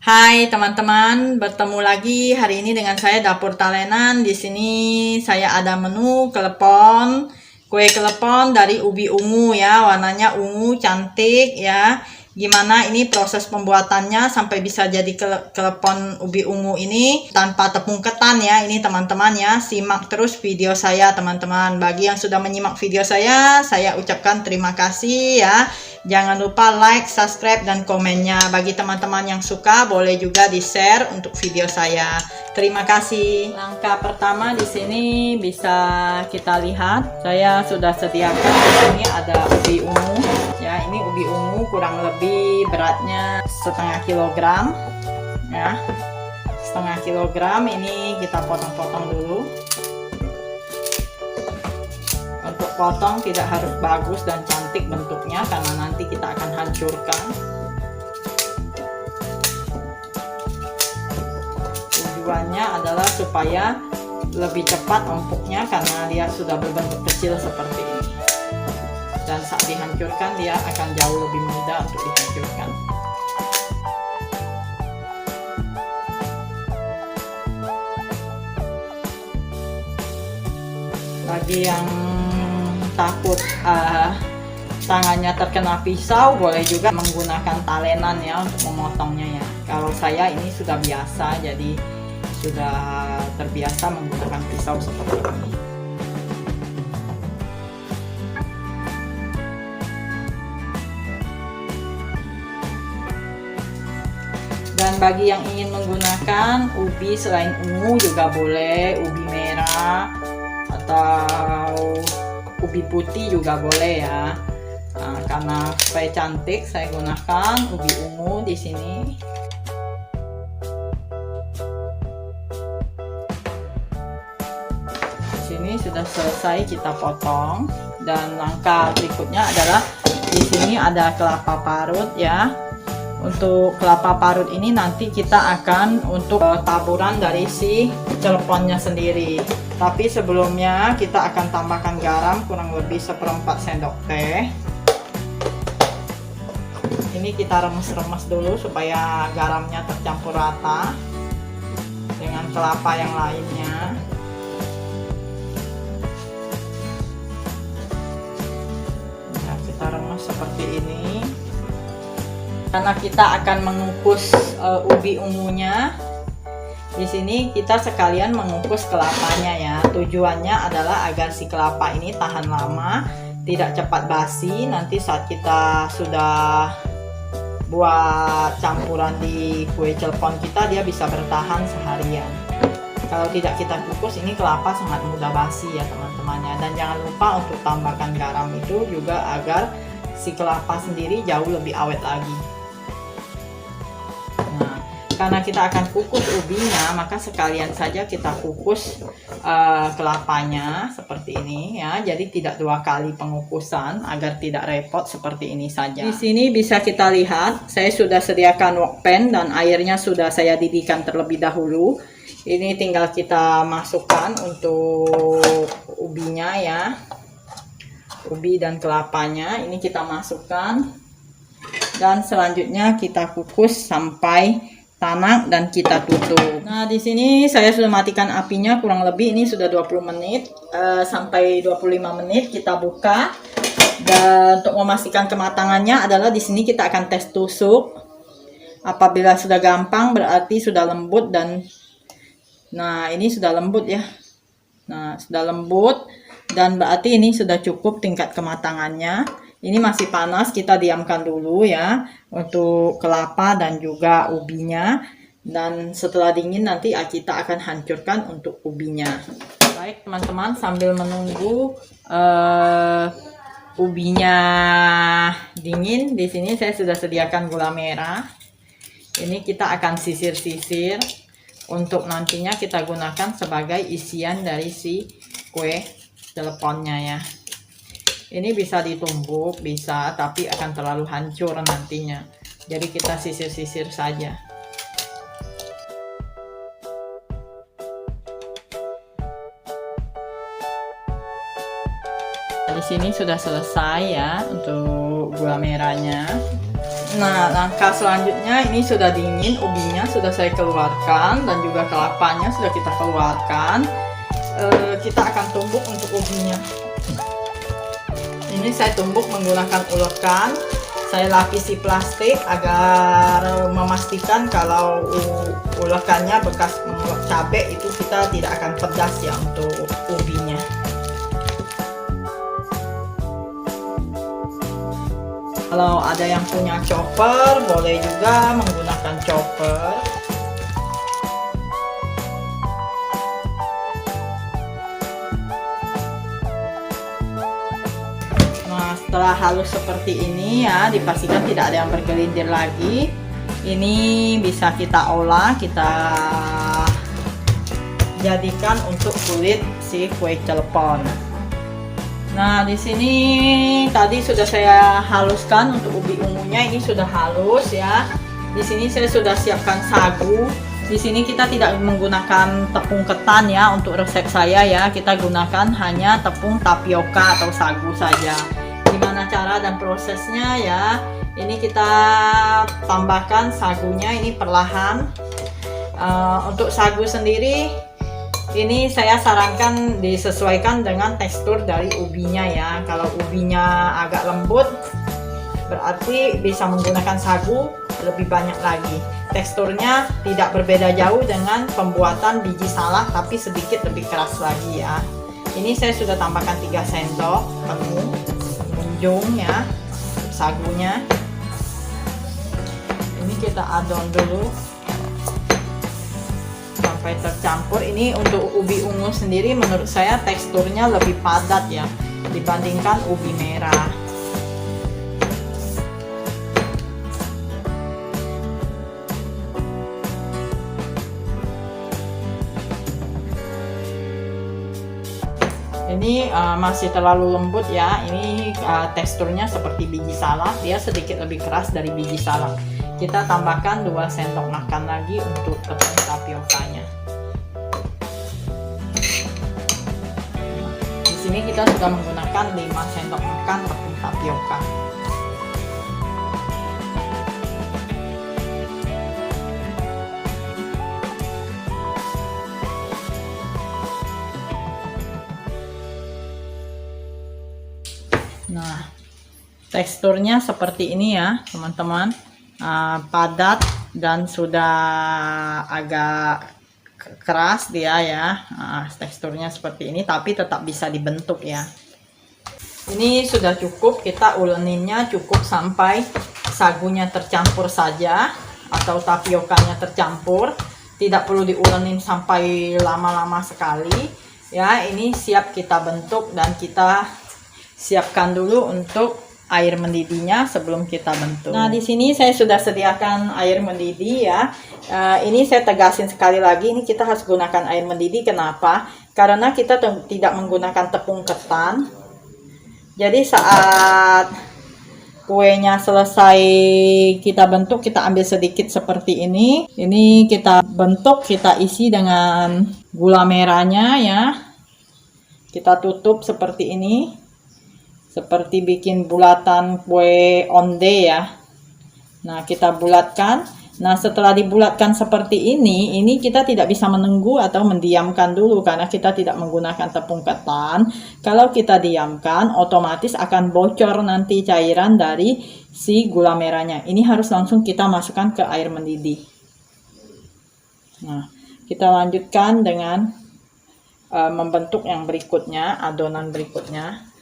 Hai teman-teman, bertemu lagi hari ini dengan saya Dapur Talenan. Di sini saya ada menu kelepon, kue kelepon dari ubi ungu ya, warnanya ungu cantik ya. Gimana ini proses pembuatannya sampai bisa jadi kelepon ubi ungu ini tanpa tepung ketan ya. Ini teman-teman ya, simak terus video saya teman-teman. Bagi yang sudah menyimak video saya ucapkan terima kasih ya. Jangan lupa like, subscribe, dan komennya. Bagi teman-teman yang suka, boleh juga di-share untuk video saya. Terima kasih. Langkah pertama di sini bisa kita lihat. Saya sudah sediakan di sini ada ubi ungu. Ya, ini ubi ungu kurang lebih beratnya setengah kilogram. Ya, setengah kilogram. Ini kita potong-potong dulu. Untuk potong tidak harus bagus dan cantik bentuknya karena nanti kita akan hancurkan. Tujuannya adalah supaya lebih cepat empuknya karena dia sudah berbentuk kecil seperti ini. Dan saat dihancurkan dia akan jauh lebih mudah untuk dihancurkan. Bagi yang takut tangannya terkena pisau, boleh juga menggunakan talenan ya untuk memotongnya ya. Kalau saya ini sudah biasa, jadi sudah terbiasa menggunakan pisau seperti ini. Dan bagi yang ingin menggunakan ubi selain ungu juga boleh, ubi merah atau ubi putih juga boleh ya. Nah, karena supaya cantik saya gunakan ubi ungu di sini. Di sini sudah selesai kita potong dan langkah berikutnya adalah di sini ada kelapa parut ya. Untuk kelapa parut ini nanti kita akan untuk taburan dari si celeponnya sendiri. Tapi sebelumnya kita akan tambahkan garam kurang lebih 1/4 sendok teh. Ini kita remes-remes dulu supaya garamnya tercampur rata dengan kelapa yang lainnya. Nah, kita remes seperti ini. Karena kita akan mengukus ubi ungunya. Di sini kita sekalian mengukus kelapanya ya. Tujuannya adalah agar si kelapa ini tahan lama, tidak cepat basi. Nanti saat kita sudah buat campuran di kue celepon kita, dia bisa bertahan seharian. Kalau tidak kita kukus, ini kelapa sangat mudah basi ya teman-temannya. Dan jangan lupa untuk tambahkan garam itu juga agar si kelapa sendiri jauh lebih awet lagi. Karena kita akan kukus ubinya, maka sekalian saja kita kukus kelapanya seperti ini ya. Jadi tidak 2 kali pengukusan agar tidak repot seperti ini saja. Di sini bisa kita lihat, saya sudah sediakan wok pan dan airnya sudah saya didihkan terlebih dahulu. Ini tinggal kita masukkan untuk ubinya ya. Ubi dan kelapanya ini kita masukkan dan selanjutnya kita kukus sampai tanak dan kita tutup. Nah, di sini saya sudah matikan apinya kurang lebih ini sudah 20 menit sampai 25 menit kita buka. Dan untuk memastikan kematangannya adalah di sini kita akan tes tusuk. Apabila sudah gampang berarti sudah lembut dan nah, ini sudah lembut ya. Nah, sudah lembut dan berarti ini sudah cukup tingkat kematangannya. Ini masih panas, kita diamkan dulu ya untuk kelapa dan juga ubinya. Dan setelah dingin nanti kita akan hancurkan untuk ubinya. Baik teman-teman, sambil menunggu ubinya dingin, di sini saya sudah sediakan gula merah. Ini kita akan sisir-sisir untuk nantinya kita gunakan sebagai isian dari si kue celeponnya ya. Ini bisa ditumbuk, bisa, tapi akan terlalu hancur nantinya. Jadi kita sisir-sisir saja. Di sini sudah selesai ya untuk gula merahnya. Nah, langkah selanjutnya ini sudah dingin, ubinya sudah saya keluarkan dan juga kelapanya sudah kita keluarkan. Kita akan tumbuk untuk ubinya. Ini saya tumbuk menggunakan ulekan. Saya lapisi plastik agar memastikan kalau ulekannya bekas cabai itu kita tidak akan pedas ya untuk ubinya. Kalau ada yang punya chopper, boleh juga menggunakan chopper. Nah, setelah halus seperti ini ya, dipastikan tidak ada yang bergelindir lagi. Ini bisa kita olah, kita jadikan untuk kulit si kue telepon. Nah, di sini tadi sudah saya haluskan untuk ubi ungunya, ini sudah halus ya. Di sini saya sudah siapkan sagu. Di sini kita tidak menggunakan tepung ketan ya untuk resep saya ya. Kita gunakan hanya tepung tapioka atau sagu saja. Gimana cara dan prosesnya ya? Ini kita tambahkan sagunya ini perlahan. Untuk sagu sendiri ini saya sarankan disesuaikan dengan tekstur dari ubinya ya. Kalau ubinya agak lembut berarti bisa menggunakan sagu lebih banyak lagi. Teksturnya tidak berbeda jauh dengan pembuatan biji salak, tapi sedikit lebih keras lagi ya. Ini saya sudah tambahkan 3 sendok penuh menjung ya sagunya. Ini kita adon dulu sampai tercampur. Ini untuk ubi ungu sendiri menurut saya teksturnya lebih padat ya dibandingkan ubi merah. Ini masih terlalu lembut ya. Ini teksturnya seperti biji salak, dia sedikit lebih keras dari biji salak. Kita tambahkan 2 sendok makan lagi untuk tepung tapiokanya. Di sini kita sudah menggunakan 5 sendok makan tepung tapioka. Nah, teksturnya seperti ini ya, teman-teman. Padat dan sudah agak keras dia ya. Teksturnya seperti ini, tapi tetap bisa dibentuk ya. Ini sudah cukup, kita uleninnya cukup sampai sagunya tercampur saja atau tapiokanya tercampur. Tidak perlu diulenin sampai lama-lama sekali ya. Ini siap kita bentuk dan kita siapkan dulu untuk air mendidihnya sebelum kita bentuk. Nah, di sini saya sudah sediakan air mendidih ya. Ini saya tegasin sekali lagi, ini kita harus gunakan air mendidih. Kenapa? Karena kita tidak menggunakan tepung ketan. Jadi saat kuenya selesai kita bentuk, kita ambil sedikit seperti ini. Ini kita bentuk, kita isi dengan gula merahnya ya. Kita tutup seperti ini. Seperti bikin bulatan kue onde ya. Nah, kita bulatkan. Nah, setelah dibulatkan seperti ini kita tidak bisa menunggu atau mendiamkan dulu karena kita tidak menggunakan tepung ketan. Kalau kita diamkan, otomatis akan bocor nanti cairan dari si gula merahnya. Ini harus langsung kita masukkan ke air mendidih. Nah, kita lanjutkan dengan membentuk yang berikutnya, adonan berikutnya.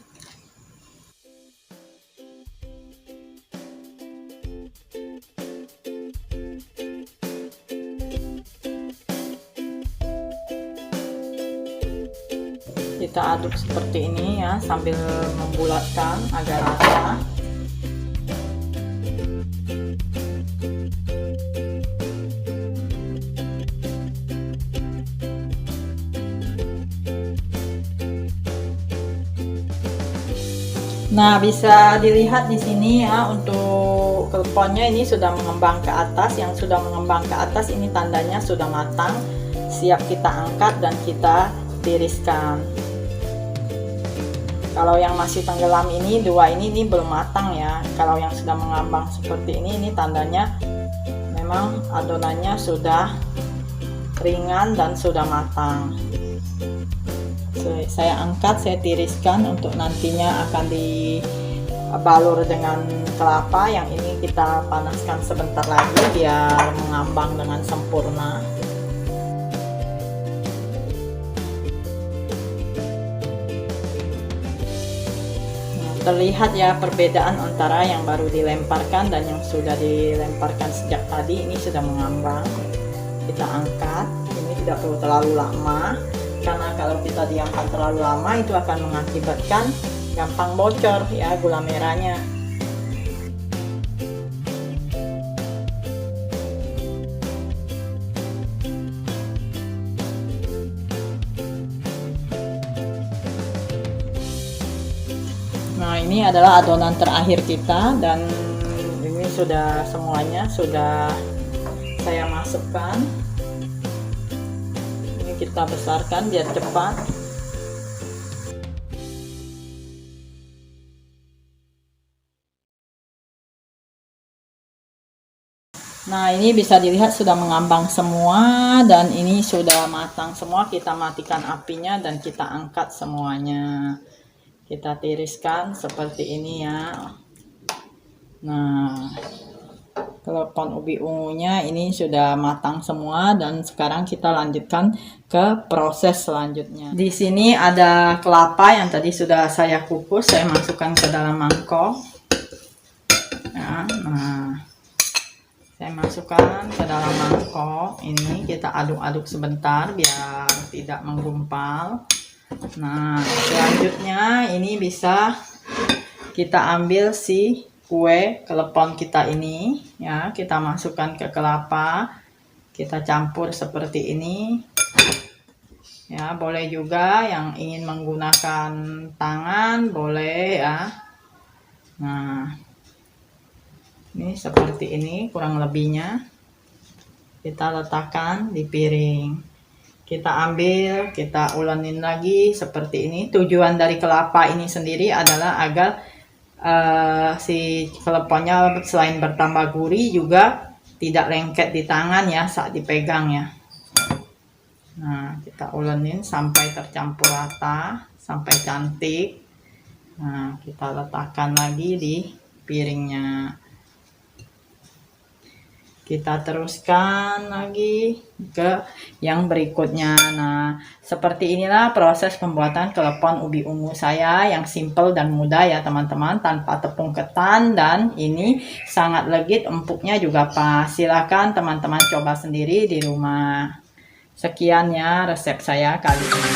Kita aduk seperti ini ya, sambil membulatkan agar rata. Nah, bisa dilihat di sini ya, untuk kleponnya ini sudah mengembang ke atas. Yang sudah mengembang ke atas ini tandanya sudah matang, siap kita angkat dan kita tiriskan. Kalau yang masih tenggelam ini, dua ini belum matang ya. Kalau yang sudah mengambang seperti ini tandanya memang adonannya sudah ringan dan sudah matang. Saya angkat, saya tiriskan untuk nantinya akan dibalur dengan kelapa. Yang ini kita panaskan sebentar lagi biar mengambang dengan sempurna. Terlihat ya perbedaan antara yang baru dilemparkan dan yang sudah dilemparkan sejak tadi. Ini sudah mengambang. Kita angkat. Ini tidak perlu terlalu lama, karena kalau kita diamkan terlalu lama itu akan mengakibatkan gampang bocor ya gula merahnya. Nah, ini adalah adonan terakhir kita dan ini sudah semuanya sudah saya masukkan. Ini kita besarkan biar cepat. Nah, ini bisa dilihat sudah mengambang semua dan ini sudah matang semua. Kita matikan apinya dan kita angkat semuanya. Kita tiriskan seperti ini ya. Nah, telepon ubi ungunya ini sudah matang semua dan sekarang kita lanjutkan ke proses selanjutnya. Di sini ada kelapa yang tadi sudah saya kukus, saya masukkan ke dalam mangkok. Ya, nah, saya masukkan ke dalam mangkok. Ini kita aduk-aduk sebentar biar tidak menggumpal. Nah, selanjutnya ini bisa kita ambil si kue kelepon kita ini ya, kita masukkan ke kelapa, kita campur seperti ini ya. Boleh juga yang ingin menggunakan tangan, boleh ya. Nah, ini seperti ini kurang lebihnya. Kita letakkan di piring. Kita ambil, kita ulenin lagi seperti ini. Tujuan dari kelapa ini sendiri adalah agar si keleponnya selain bertambah gurih juga tidak lengket di tangan ya saat dipegang ya. Nah, kita ulenin sampai tercampur rata, sampai cantik. Nah, kita letakkan lagi di piringnya. Kita teruskan lagi ke yang berikutnya. Nah, seperti inilah proses pembuatan telepon ubi ungu saya yang simple dan mudah ya teman-teman, tanpa tepung ketan, dan ini sangat legit, empuknya juga pas. Silakan teman-teman coba sendiri di rumah. Sekian ya resep saya kali ini.